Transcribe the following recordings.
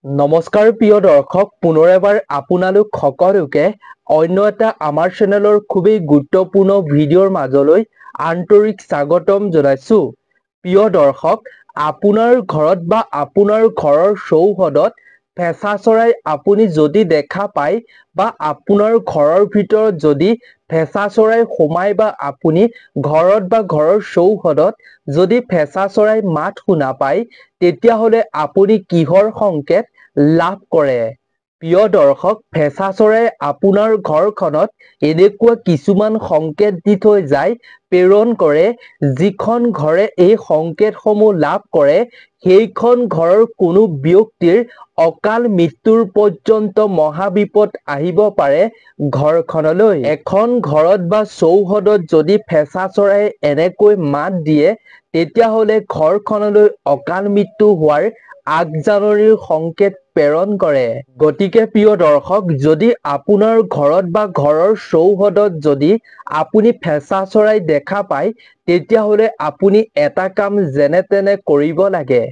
নমস্কাৰ প্ৰিয় দৰ্শক, পুনৰ এবাৰ আপোনালোক সকলোকে অন্য এটা আমাৰ চেনেলৰ খুবেই গুৰুত্বপূৰ্ণ ভিডিঅ'ৰ মাজলৈ আন্তৰিক স্বাগতম জনাইছো। প্ৰিয় দৰ্শক, আপোনাৰ ঘৰত বা আপোনাৰ ঘৰৰ চৌহদত ফেঁচা চৰাই আপুনি যদি দেখা পায় বা আপোনাৰ ঘৰৰ ভিতৰত যদি ফেঁচা চৰাই সোমাই বা আপুনি ঘৰত বা ঘৰৰ চৌহদত যদি ফেঁচা চৰাই মাত শুনা পায়, তেতিয়াহ'লে আপুনি কিহৰ সংকেত লাভ কৰে? প্ৰিয় দৰ্শক, ফেঁচা চৰাই আপোনাৰ ঘৰখনত এনেকুৱা কিছুমান সংকেত দি থৈ যায়, প্ৰেৰণ কৰে, যিখন ঘৰে এই সংকেতসমূহ লাভ কৰে সেইখন ঘৰৰ কোনো ব্যক্তিৰ অকাল মৃত্যুৰ পৰ্যন্ত মহাবিপদ আহিব পাৰে ঘৰখনলৈ। এখন ঘৰত বা চৌহদত যদি ফেঁচা চৰাই এনেকৈ মাত দিয়ে, তেতিয়াহ'লে ঘৰখনলৈ অকাল মৃত্যু হোৱাৰ আগজাননীৰ সংকেত প্ৰেৰণ কৰে। গতিকে প্ৰিয় দৰ্শক, যদি আপোনাৰ ঘৰত বা ঘৰৰ চৌহদত যদি আপুনি ফেঁচা চৰাই দেখা পায়, তেতিয়াহ'লে আপুনি এটা কাম যেনে তেনে কৰিব লাগে।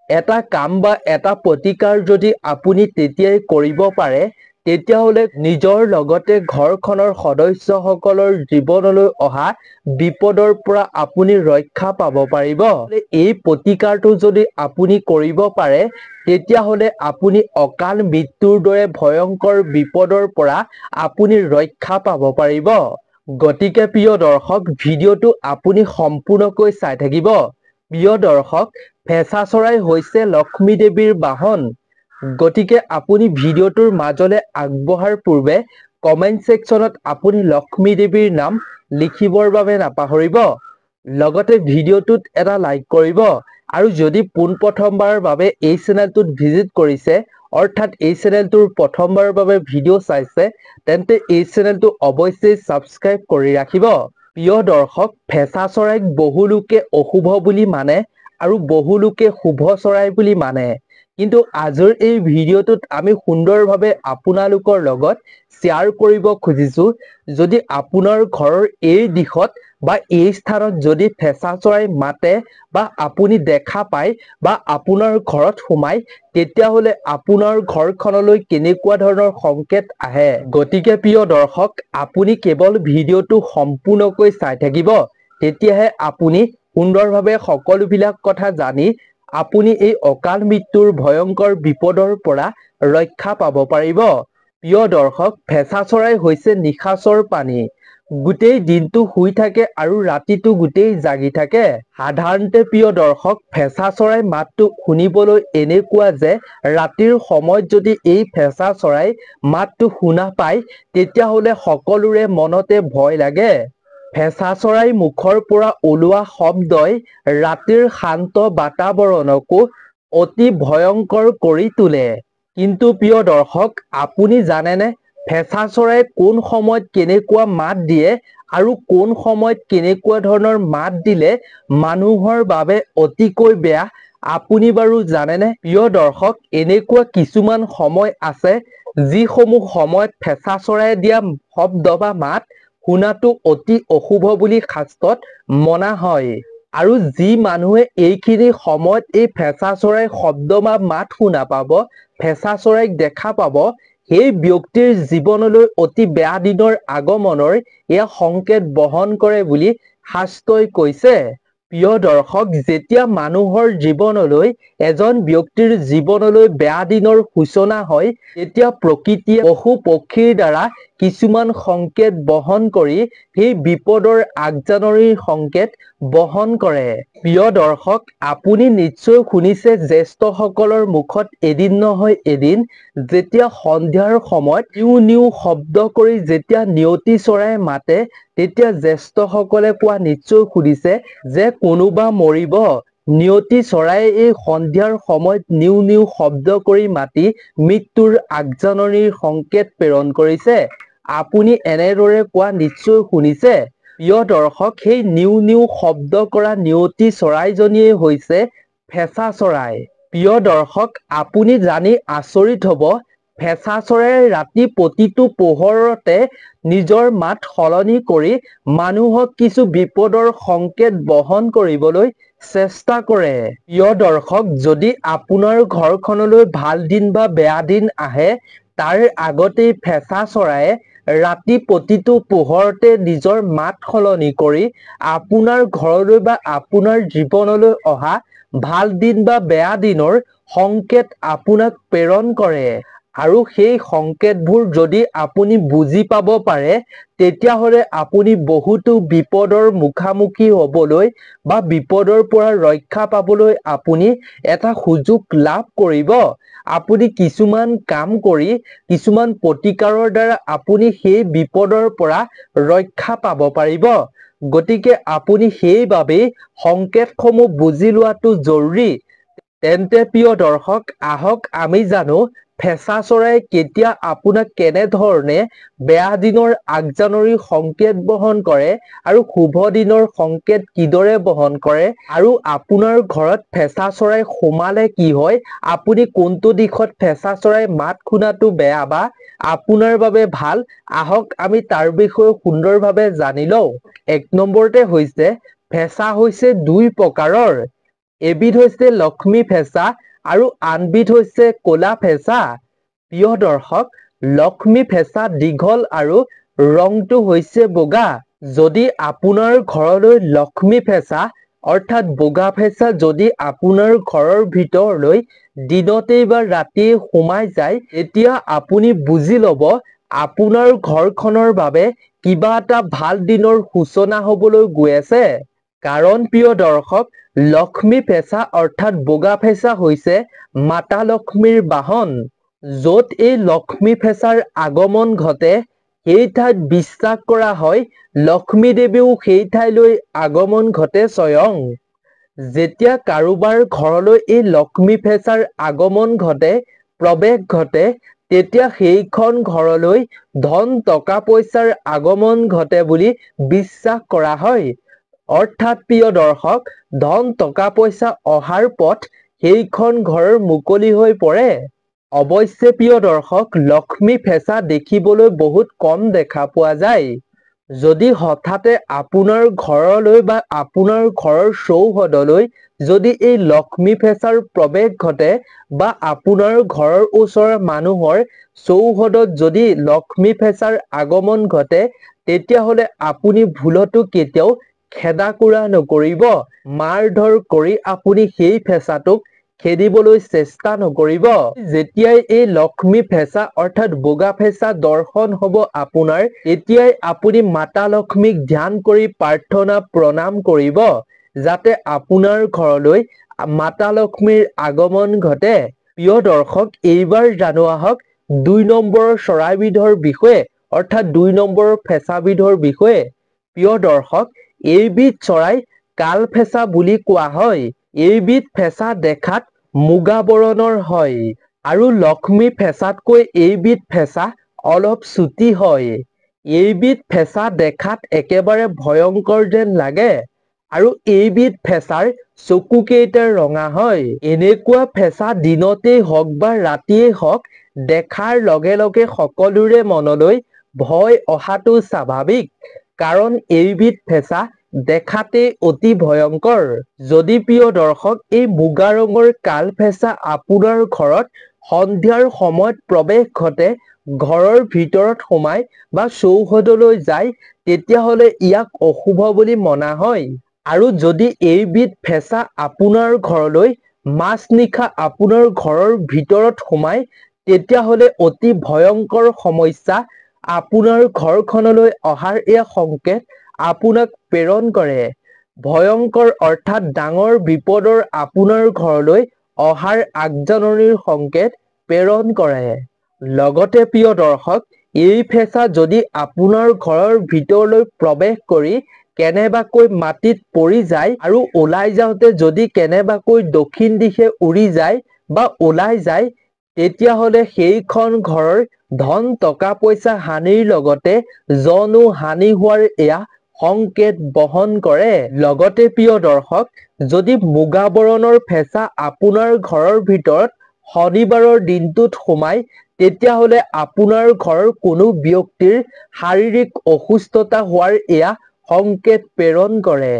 এটা কাম বা এটা প্ৰতিকাৰ যদি আপুনি তেতিয়াই কৰিব পাৰে, তেতিয়াহ'লে নিজৰ লগতে ঘৰখনৰ সদস্যসকলৰ জীৱনলৈ অহা বিপদৰ পৰা আপুনি ৰক্ষা পাব পাৰিব। এই প্ৰতিকাৰটো যদি আপুনি কৰিব পাৰে, তেতিয়াহ'লে আপুনি অকাল মৃত্যুৰ দৰে ভয়ংকৰ বিপদৰ পৰা আপুনি ৰক্ষা পাব পাৰিব। গতিকে প্ৰিয় দৰ্শক, ভিডিঅ'টো আপুনি সম্পূৰ্ণকৈ চাই থাকিব। প্ৰিয় দৰ্শক, ফেঁচা চৰাই হৈছে লক্ষ্মী দেৱীৰ বাহন। গতিকে আপুনি ভিডিঅ'টোৰ মাজলৈ আগবঢ়াৰ পূৰ্বে কমেণ্ট ছেকশ্যনত আপুনি লক্ষ্মী দেৱীৰ নাম লিখিবৰ বাবে নাপাহৰিব। লগতে ভিডিঅ'টোত এটা লাইক কৰিব আৰু যদি পোনপ্ৰথমবাৰৰ বাবে এই চেনেলটোত ভিজিট কৰিছে, অৰ্থাৎ এই চেনেলটোৰ প্ৰথমবাৰৰ বাবে ভিডিঅ' চাইছে, তেন্তে এই চেনেলটো অৱশ্যেই ছাবস্ক্ৰাইব কৰি ৰাখিব। প্ৰিয় দৰ্শক, ফেঁচা চৰাইক বহু লোকে অশুভ বুলি মানে আৰু বহু লোকে শুভ চৰাই বুলি মানে। কিন্তু আজিৰ এই ভিডিঅ'টোত আমি সুন্দৰভাৱে আপোনালোকৰ লগত শ্বেয়াৰ কৰিব খুজিছো, যদি আপোনাৰ ঘৰৰ এই দিশত বা এই স্থানত যদি ফেঁচা চৰাই মাতে বা আপুনি দেখা পায় বা আপোনাৰ ঘৰত সোমায়, তেতিয়াহ'লে আপোনাৰ ঘৰখনলৈ কেনেকুৱা ধৰণৰ সংকেত আহে। গতিকে প্ৰিয় দৰ্শক, আপুনি কেৱল ভিডিঅ'টো সম্পূৰ্ণকৈ চাই থাকিব, তেতিয়াহে আপুনি সুন্দৰভাৱে সকলোবিলাক কথা জানি আপুনি এই অকাল মৃত্যুৰ ভয়ংকৰ বিপদৰ পৰা ৰক্ষা পাব পাৰিব। প্ৰিয় দৰ্শক, ফেঁচা চৰাই হৈছে নিশাচৰ প্ৰাণী। গোটেই দিনটো শুই থাকে আৰু ৰাতিটো গোটেই জাগি থাকে। সাধাৰণতে প্ৰিয় দৰ্শক, ফেঁচা চৰাই মাতটো শুনিবলৈ এনেকুৱা যে ৰাতিৰ সময়ত যদি এই ফেঁচা চৰাই মাতটো শুনা পায়, তেতিয়াহ'লে সকলোৰে মনতে ভয় লাগে। ফেঁচা চৰাইৰ মুখৰ পৰা ওলোৱা শব্দই ৰাতিৰ শান্ত বাতাবৰণকো অতি ভয়ংকৰ কৰি তোলে। কিন্তু প্ৰিয় দৰ্শক, আপুনি জানেনে, ফেঁচা চৰাই কোন সময়ত কেনেকুৱা মাত দিয়ে আৰু কোন সময়ত কেনেকুৱা ধৰণৰ মাত দিলে মানুহৰ বাবে অতিকৈ বেয়া, আপুনি বাৰু জানেনে? প্ৰিয় দৰ্শক, এনেকুৱা কিছুমান সময় আছে যিসমূহ সময়ত ফেঁচা চৰাই দিয়া শব্দ বা মাত শুনাটো অতি অশুভ বুলি শাস্ত্ৰত মনা হয়। আৰু যি মানুহে এইখিনি সময়ত এই ফেঁচা চৰাইৰ শব্দ বা মাত শুনা পাব, ফেঁচা চৰাইক দেখা পাব, সেই ব্যক্তিৰ জীৱনলৈ অতি বেয়া দিনৰ আগমনৰ এয়া সংকেত বহন কৰে বুলি শাস্ত্ৰই কৈছে। প্ৰিয় দৰ্শক, যেতিয়া মানুহৰ জীৱনলৈ এজন ব্যক্তিৰ জীৱনলৈ বেয়া দিনৰ সূচনা হয়, তেতিয়া প্ৰকৃতিয়ে পশু পক্ষীৰ দ্বাৰা কিছুমান সংকেত বহন কৰি সেই বিপদৰ আগজাননীৰ সংকেত বহন কৰে। প্ৰিয় দৰ্শক, আপুনি নিশ্চয় শুনিছে জ্যেষ্ঠসকলৰ মুখত এদিন নহয় এদিন যেতিয়া সন্ধিয়াৰ সময়ত নিউ নিউ শব্দ কৰি যেতিয়া নিয়তি চৰাই মাতে, তেতিয়া জ্যেষ্ঠসকলে কোৱা নিশ্চয় শুনিছে যে কোনোবা মৰিব। নিয়তি চৰাইয়ে এই সন্ধিয়াৰ সময়ত নিউ নিউ শব্দ কৰি মাতি মৃত্যুৰ আগজাননীৰ সংকেত প্ৰেৰণ কৰিছে। আপুনি এনেদৰে কোৱা নিশ্চয় শুনিছে। প্ৰিয় দৰ্শক, সেই নিউ নিউ শব্দ কৰা নিয়তি চৰাইজনীয়ে হৈছে ফেঁচা চৰাই। প্ৰিয় দৰ্শক, আপুনি জানি আচৰিত হ'ব, ফেঁচা চৰাইয়ে ৰাতি প্ৰতিটো পোহৰতে নিজৰ মাত সলনি কৰি মানুহক কিছু বিপদৰ সংকেত বহন কৰিবলৈ চেষ্টা কৰে। প্ৰিয় দৰ্শক, যদি আপোনাৰ ঘৰখনলৈ ভাল দিন বা বেয়া দিন আহে, তাৰ আগতেই ফেঁচা চৰায়ে ৰাতি প্ৰতিটো পোহৰতে নিজৰ মাত সলনি কৰি আপোনাৰ ঘৰলৈ বা আপোনাৰ জীৱনলৈ অহা ভাল দিন বা বেয়া দিনৰ সংকেত আপোনাক প্ৰেৰণ কৰে। আৰু সেই সংকেতবোৰ যদি আপুনি বুজি পাব পাৰে, তেতিয়াহ'লে আপুনি বহুতো বিপদৰ মুখামুখি হ'বলৈ বা বিপদৰ পৰা ৰক্ষা পাবলৈ আপুনি এটা সুযোগ লাভ কৰিব। আপুনি কিছুমান কাম কৰি কিছুমান প্ৰতিকাৰৰ দ্বাৰা আপুনি সেই বিপদৰ পৰা ৰক্ষা পাব পাৰিব। গতিকে আপুনি সেইবাবেই সংকেতসমূহ বুজি লোৱাটো জৰুৰী। তেন্তে প্ৰিয় দৰ্শক, আহক আমি জানো ফেঁচা চৰাই কেতিয়া আপোনাক কেনেধৰণে বেয়া দিনৰ আগজাননী সংকেত বহন কৰে আৰু শুভ দিনৰ সংকেত কিদৰে বহন কৰে, আৰু আপোনাৰ ঘৰত ফেঁচা চৰাই সোমালে কি হয়, আপুনি কোনটো দিশত ফেঁচা চৰাই মাত শুনাটো বেয়া বা আপোনাৰ বাবে ভাল, আহক আমি তাৰ বিষয়ে সুন্দৰভাৱে জানি লওঁ। 1 নম্বৰতে হৈছে, ফেঁচা হৈছে 2 প্ৰকাৰৰ। এবিধ হৈছে লক্ষ্মী ফেঁচা আৰু আনবিধ হৈছে ক'লা ফেঁচা। প্ৰিয় দৰ্শক, লক্ষ্মী ফেঁচা দীঘল আৰু ৰংটো হৈছে বগা। যদি আপোনাৰ ঘৰলৈ লক্ষ্মী ফেঁচা অৰ্থাৎ বগা ফেঁচা যদি আপোনাৰ ঘৰৰ ভিতৰলৈ দিনতেই বা ৰাতিয়ে সোমাই যায়, তেতিয়া আপুনি বুজি ল'ব আপোনাৰ ঘৰখনৰ বাবে কিবা এটা ভাল দিনৰ সূচনা হ'বলৈ গৈ আছে। কাৰণ প্ৰিয় দৰ্শক, লক্ষ্মী ফেঁচা অৰ্থাৎ বগা ফেঁচা হৈছে মাতা লক্ষ্মীৰ বাহন। য'ত এই লক্ষ্মী ফেঁচাৰ আগমন ঘটে, সেই ঠাইত বিশ্বাস কৰা হয় লক্ষ্মী দেৱীও সেই ঠাইলৈ আগমন ঘটে স্বয়ং। যেতিয়া কাৰোবাৰ ঘৰলৈ এই লক্ষ্মী ফেঁচাৰ আগমন ঘটে, প্ৰৱেশ ঘটে, তেতিয়া সেইখন ঘৰলৈ ধন টকা পইচাৰ আগমন ঘটে বুলি বিশ্বাস কৰা হয়। অৰ্থাৎ প্ৰিয় দৰ্শক, ধন টকা পইচা অহাৰ পথ সেইখন ঘৰৰ মুকলি হৈ পৰে। অৱশ্যে প্ৰিয় দৰ্শক, লক্ষ্মী ফেঁচা দেখিবলৈ বহুত কম দেখা পোৱা যায়। যদি হঠাতে আপোনাৰ ঘৰলৈ বা আপোনাৰ ঘৰৰ চৌহদলৈ যদি এই লক্ষ্মী ফেঁচাৰ প্ৰৱেশ ঘটে বা আপোনাৰ ঘৰৰ ওচৰৰ মানুহৰ চৌহদত যদি লক্ষ্মী ফেঁচাৰ আগমন ঘটে, তেতিয়াহ'লে আপুনি ভুলতো কেতিয়াও খেদা কুৰা নকৰিব। মাৰ ধৰ কৰি আপুনি সেই ফেঁচাটোক খেদিবলৈ চেষ্টা নকৰিব। যেতিয়াই এই লক্ষ্মী ফেঁচা অৰ্থাৎ বগা ফেঁচা দৰ্শন হ'ব আপোনাৰ, তেতিয়াই আপুনি মাতা লক্ষ্মীক ধ্যান কৰি প্ৰাৰ্থনা প্ৰণাম কৰিব, যাতে আপোনাৰ ঘৰলৈ মাতা লক্ষ্মীৰ আগমন ঘটে। প্ৰিয় দৰ্শক, এইবাৰ জানো আহক 2 নম্বৰৰ চৰাইবিধৰ বিষয়ে অৰ্থাৎ 2 নম্বৰৰ ফেঁচাবিধৰ বিষয়ে। প্ৰিয় দৰ্শক, এইবিধ চৰাই কাল ফেঁচা বুলি কোৱা হয়। এইবিধ ফেঁচা দেখাত মুগা বৰণৰ হয় আৰু লক্ষ্মী ফেঁচাতকৈ এইবিধ ফেঁচা অলপ চুটি হয়। এইবিধ ফেঁচা দেখাত একেবাৰে ভয়ংকৰ যেন লাগে আৰু এইবিধ ফেঁচাৰ চকুকেইটা ৰঙা হয়। এনেকুৱা ফেঁচা দিনতেই হওক বা ৰাতিয়েই হওক, দেখাৰ লগে লগে সকলোৰে মনলৈ ভয় অহাটো স্বাভাৱিক। কাৰণ এইবিধ ফেঁচা দেখাতেই অতি ভয়ংকৰ। যদি প্ৰিয় দৰ্শক, এই মুগা ৰঙৰ কাল ফেঁচা আপোনাৰ ঘৰত সন্ধিয়াৰ সময়ত প্ৰৱেশ ঘটে, ঘৰৰ ভিতৰত সোমাই বা চৌহদলৈ যায়, তেতিয়াহ'লে ইয়াক অশুভ বুলি মনা হয়। আৰু যদি এইবিধ ফেঁচা আপোনাৰ ঘৰলৈ মাজনিশা আপোনাৰ ঘৰৰ ভিতৰত সোমাই, তেতিয়াহ'লে অতি ভয়ংকৰ সমস্যা আপোনাৰ ঘৰখনলৈ অহাৰ এয়া সংকেত আপোনাক প্ৰেৰণ কৰে। ভয়ংকৰ অৰ্থাৎ ডাঙৰ বিপদৰ আপোনাৰ ঘৰলৈ অহাৰ আগজাননীৰ সংকেত প্ৰেৰণ কৰে। লগতে প্ৰিয় দৰ্শক, এই ফেঁচা যদি আপোনাৰ ঘৰৰ ভিতৰলৈ প্ৰৱেশ কৰি কেনেবাকৈ মাটিত পৰি যায় আৰু ওলাই যাওঁতে যদি কেনেবাকৈ দক্ষিণ দিশে উৰি যায় বা ওলাই যায়, তেতিয়াহ'লে সেইখন ঘৰৰ ধন টকা পইচা হানিৰ লগতে জনো হানি হোৱাৰ এয়া সংকেত বহন কৰে। লগতে প্ৰিয় দৰ্শক, যদি মুগা বৰণৰ ফেঁচা আপোনাৰ ঘৰৰ ভিতৰত শনিবাৰৰ দিনটোত সোমাই, তেতিয়াহ'লে আপোনাৰ ঘৰৰ কোনো ব্যক্তিৰ শাৰীৰিক অসুস্থতা হোৱাৰ এয়া সংকেত প্ৰেৰণ কৰে।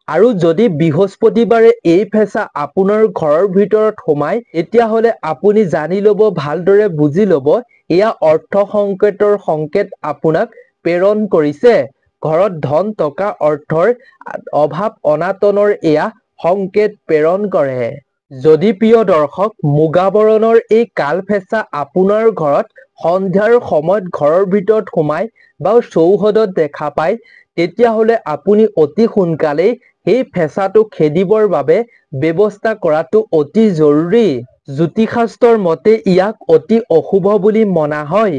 আৰু যদি বৃহস্পতিবাৰে এই ফেঁচা আপোনাৰ ঘৰৰ ভিতৰত সোমায় তেতিয়াহ'লে আপুনি জানি ল'ব, ভালদৰে বুজি ল'ব, এয়া অৰ্থ সংকেতৰ সংকেত আপোনাক প্ৰেৰণ কৰিছে। ঘৰত ধন টকা অৰ্থৰ অভাৱ অনাটনৰ এয়া সংকেত প্ৰেৰণ কৰে। যদি প্ৰিয় দৰ্শক মুগা বৰণৰ এই কালফেঁচা আপোনাৰ ঘৰত সন্ধিয়াৰ সময়ত ঘৰৰ ভিতৰত সোমাই বা চৌহদত দেখা পায় তেতিয়াহ'লে আপুনি অতি সোনকালেই সেই ফেঁচাটো খেদিবৰ বাবে ব্যৱস্থা কৰাটো অতি জৰুৰী। জ্যোতিষশাস্ত্ৰৰ মতে ইয়াক অতি অশুভ বুলি মনা হয়।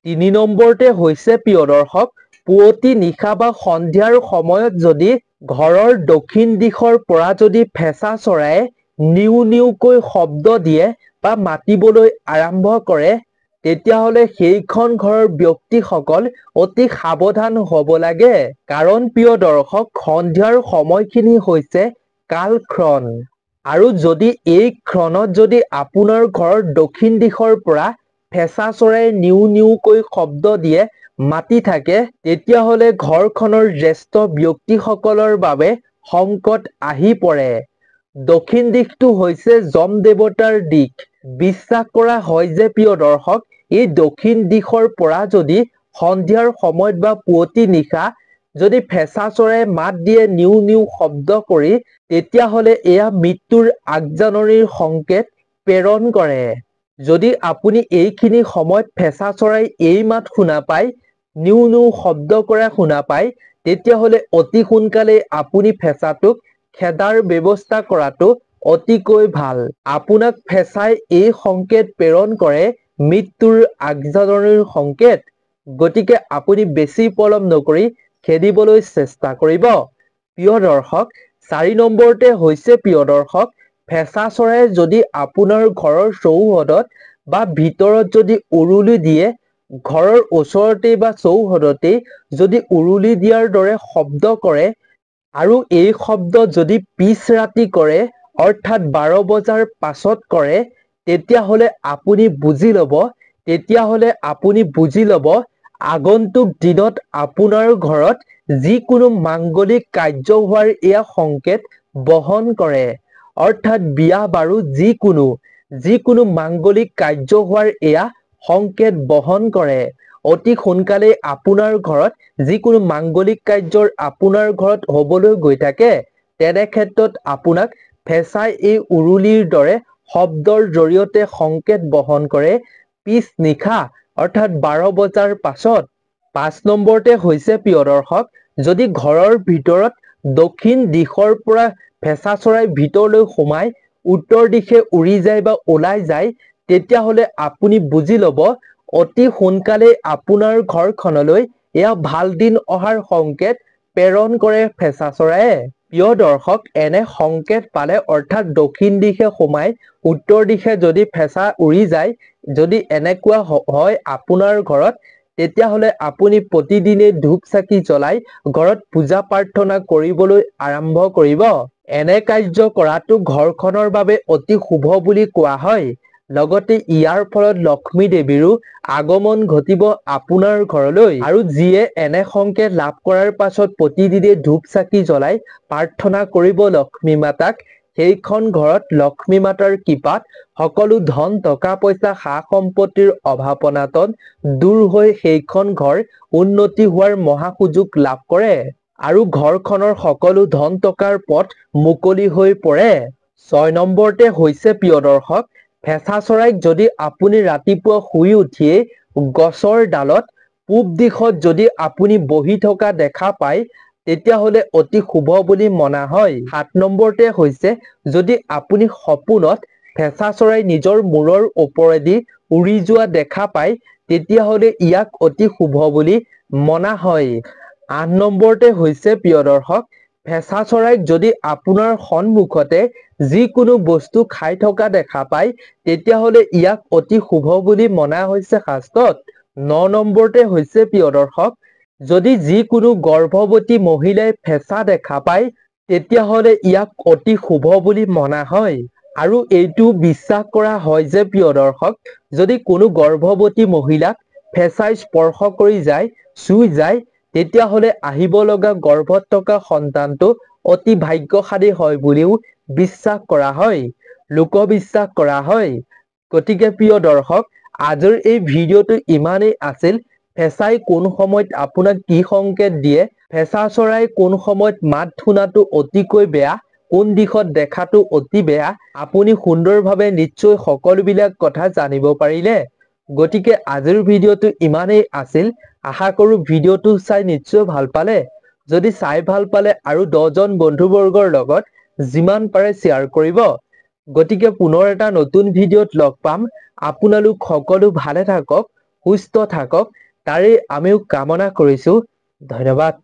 ৩ নম্বৰতে হৈছে প্ৰিয় দৰ্শক পুৱতি নিশা বা সন্ধিয়াৰ সময়ত যদি ঘৰৰ দক্ষিণ দিশৰ পৰা যদি ফেঁচা চৰায়ে নিউ নিউকৈ শব্দ দিয়ে বা মাতিবলৈ আৰম্ভ কৰে তেতিয়াহ'লে সেইখন ঘৰৰ ব্যক্তিসকল অতি সাৱধান হ'ব লাগে। কাৰণ প্ৰিয় দৰ্শক সন্ধিয়াৰ সময়খিনি হৈছে কালক্ষণ আৰু যদি এই ক্ষণত যদি আপোনাৰ ঘৰৰ দক্ষিণ দিশৰ পৰা ফেঁচা চৰাই নিউ নিউকৈ শব্দ দিয়ে মাতি থাকে তেতিয়াহ'লে ঘৰখনৰ জ্যেষ্ঠ ব্যক্তিসকলৰ বাবে সংকট আহি পৰে। দক্ষিণ দিশটো হৈছে যম দেৱতাৰ দিশ। বিশ্বাস কৰা হয় যে প্ৰিয় দৰ্শক এই দক্ষিণ দিশৰ পৰা যদি সন্ধিয়াৰ সময়ত বা পুৱতি নিশা যদি ফেঁচা চৰাই মাত দিয়ে নিউ নিউ শব্দ কৰি তেতিয়াহ'লে এয়া মৃত্যুৰ আগজাননীৰ সংকেত প্ৰেৰণ কৰে। যদি আপুনি এইখিনি সময়ত ফেঁচা চৰাই এই মাত শুনা পায়, নিউ নিউ শব্দ কৰা শুনা পায় তেতিয়াহ'লে অতি সোনকালে আপুনি ফেঁচাটোক খেদাৰ ব্যৱস্থা কৰাটো অতিকৈ ভাল। আপোনাক ফেঁচাই এই সংকেত প্ৰেৰণ কৰে মৃত্যুৰ আগজাননীৰ সংকেত। গতিকে আপুনি বেছি পলম নকৰি খেদিবলৈ চেষ্টা কৰিব। প্ৰিয় দৰ্শক ৪ নম্বৰতে হৈছে প্ৰিয় দৰ্শক ফেঁচা চৰাই যদি আপোনাৰ ঘৰৰ চৌহদত বা ভিতৰত যদি উৰুলি দিয়ে, ঘৰৰ ওচৰতেই বা চৌহদতেই যদি উৰুলি দিয়াৰ দৰে শব্দ কৰে আৰু এই শব্দ যদি পিছ ৰাতি কৰে অৰ্থাৎ ১২ বজাৰ পাছত কৰে তেতিয়াহ'লে আপুনি বুজি ল'ব আগন্তুক দিনত আপোনাৰ ঘৰত যিকোনো মাংগলিক কাৰ্য হোৱাৰ এয়া সংকেত বহন কৰে। অৰ্থাৎ বিয়া বাৰু যিকোনো মাংগলিক কাৰ্য হোৱাৰ এয়া সংকেত বহন কৰে। অতি সোনকালে আপোনাৰ ঘৰত যিকোনো মাংগলিক কাৰ্যৰ আপোনাৰ ঘৰত হ'বলৈ গৈ থাকে তেনে ক্ষেত্ৰত আপোনাক ফেঁচাই এই উৰুলিৰ দৰে শব্দৰ জৰিয়তে সংকেত বহন কৰে পিছ নিশা অৰ্থাৎ ১২ বজাৰ পাছত। ৫ নম্বৰতে হৈছে প্ৰিয় দৰ্শক যদি ঘৰৰ ভিতৰত দক্ষিণ দিশৰ পৰা ফেঁচা চৰাই ভিতৰলৈ সোমাই উত্তৰ দিশে উৰি যায় বা ওলাই যায় তেতিয়াহ'লে আপুনি বুজি ল'ব অতি সোনকালে আপোনাৰ ঘৰখনলৈ এয়া ভাল দিন অহাৰ সংকেত প্ৰেৰণ কৰে ফেঁচা চৰায়ে। প্ৰিয় দৰ্শক এনে সংকেত পালে অৰ্থাৎ দক্ষিণ দিশে সোমাই উত্তৰ দিশে যদি ফেঁচা উৰি যায় যদি এনেকুৱা হয় আপোনাৰ ঘৰত তেতিয়াহ'লে আপুনি প্ৰতিদিনে ধূপ চাকি জ্বলাই ঘৰত পূজা প্ৰাৰ্থনা কৰিবলৈ আৰম্ভ কৰিব। এনে কাৰ্য কৰাটো ঘৰখনৰ বাবে অতি শুভ বুলি কোৱা হয়। লগতে ইয়াৰ ফলত লক্ষ্মী দেৱীৰো আগমন ঘটিব আপোনাৰ ঘৰলৈ। আৰু যিয়ে এনে সংকেত লাভ কৰাৰ পাছত প্ৰতিদিনে ধূপ চাকি জ্বলাই প্ৰাৰ্থনা কৰিব লক্ষ্মী মাতাক সেইখন ঘৰত লক্ষ্মী মাতাৰ কৃপাত সকলো ধন টকা পইচা সা সম্পত্তিৰ অভাৱ অনাটন দূৰ হৈ সেইখন ঘৰ উন্নতি হোৱাৰ মহা সুযোগ লাভ কৰে আৰু ঘৰখনৰ সকলো ধন টকাৰ পথ মুকলি হৈ পৰে। ৬ নম্বৰতে হৈছে প্ৰিয় দৰ্শক ফেঁচা চৰাইক যদি আপুনি ৰাতিপুৱা শুই উঠিয়েই গছৰ ডালত পূব দিশত যদি আপুনি বহি থকা দেখা পায় তেতিয়াহ'লে অতি শুভ বুলি মনা হয়। ৭ নম্বৰতে হৈছে যদি আপুনি সপোনত ফেঁচা চৰাই নিজৰ মূৰৰ ওপৰেদি উৰি যোৱা দেখা পায় তেতিয়াহ'লে ইয়াক অতি শুভ বুলি মনা হয়। ৮ নম্বৰতে হৈছে প্ৰিয় দৰ্শক ফেঁচা চৰাইক যদি আপোনাৰ সন্মুখতে যিকোনো বস্তু খাই থকা দেখা পায় তেতিয়াহ'লে ইয়াক অতি শুভ বুলি মনা হৈছে শাস্ত্ৰত। ৯ নম্বৰতে হৈছে প্ৰিয় দৰ্শক যদি যিকোনো গৰ্ভৱতী মহিলাই ফেঁচা দেখা পায় তেতিয়াহ'লে ইয়াক অতি শুভ বুলি মনা হয়। আৰু এইটো বিশ্বাস কৰা হয় যে প্ৰিয় দৰ্শক যদি কোনো গৰ্ভৱতী মহিলাক ফেঁচাই স্পৰ্শ কৰি যায় চুই যায় তেতিয়াহ'লে আহিব লগা গৰ্ভত থকা সন্তানটো অতি ভাগ্যশালী হয় বুলিও বিশ্বাস কৰা হয়, লোকবিশ্বাস কৰা হয়। গতিকে প্ৰিয় দৰ্শক, আজিৰ এই ভিডিঅ'টো ইমানেই আছিল। ফেঁচাই কোন সময়ত আপোনাক কি সংকেত দিয়ে, ফেঁচা চৰাই কোন সময়ত মাত শুনাটো অতিকৈ বেয়া, কোন দিশত দেখাটো অতি বেয়া, আপুনি সুন্দৰভাৱে নিশ্চয় সকলোবিলাক কথা জানিব পাৰিলে। গতিকে আজিৰ ভিডিঅ'টো ইমানেই আছিল। আশা কৰোঁ ভিডিঅ'টো চাই নিশ্চয় ভাল পালে। যদি চাই ভাল পালে আৰু 10 জন বন্ধুবৰ্গৰ লগত যিমান পাৰে শ্বেয়াৰ কৰিব। গতিকে পুনৰ এটা নতুন ভিডিঅ'ত লগ পাম। আপোনালোক সকলো ভালে থাকক, সুস্থ থাকক, তাৰেই আমিও কামনা কৰিছোঁ। ধন্যবাদ।